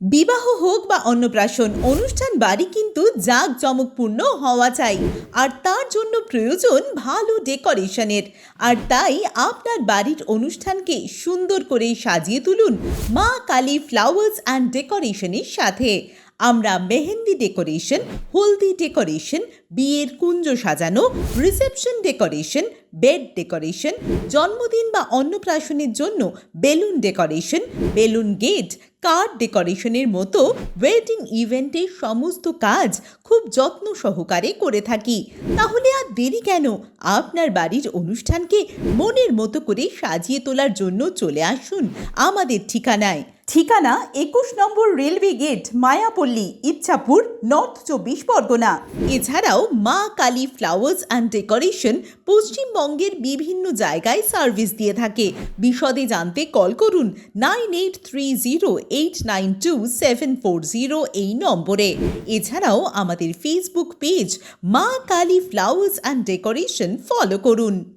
বিবাহ হোক বা অন্নপ্রাশন অনুষ্ঠান বাড়ি কিন্তু জাঁকজমকপূর্ণ হওয়া চাই, আর তার জন্য প্রয়োজন ভালো ডেকোরেশনের। আর তাই আপনার বাড়ির অনুষ্ঠানকে সুন্দর করে সাজিয়ে তুলুন মা কালী ফ্লাওয়ার্স অ্যান্ড ডেকোরেশনের সাথে। আমরা মেহেন্দি ডেকোরেশন, হলদি ডেকোরেশন, বিয়ের কুঞ্জ সাজানো, রিসেপশন ডেকোরেশন, বেড ডেকোরেশন, জন্মদিন বা অন্নপ্রাশনের জন্য balloon decoration, balloon gate, card ডেকোরেশনের মতো ওয়েডিং ইভেন্টের সমস্ত কাজ খুব যত্ন সহকারে করে থাকি। তাহলে আর দেরি কেন? আপনার বাড়ির অনুষ্ঠানকে মনের মতো করে সাজিয়ে তোলার জন্য চলে আসুন আমাদের ঠিকানায়। ঠিকানা 21 number railway gate, Mayapalli, Ichhapur, north 24 Pargana. এছাড়াও মা কালী ফ্লাওয়ার্স অ্যান্ড ডেকোরেশন পশ্চিমবঙ্গের বিভিন্ন জায়গায় সার্ভিস দিয়ে থাকে। বিশদে জানতে কল করুন 9830892740 এই নম্বরে। এছাড়াও আমাদের ফেসবুক পেজ মা Kali flowers and decoration follow করুন।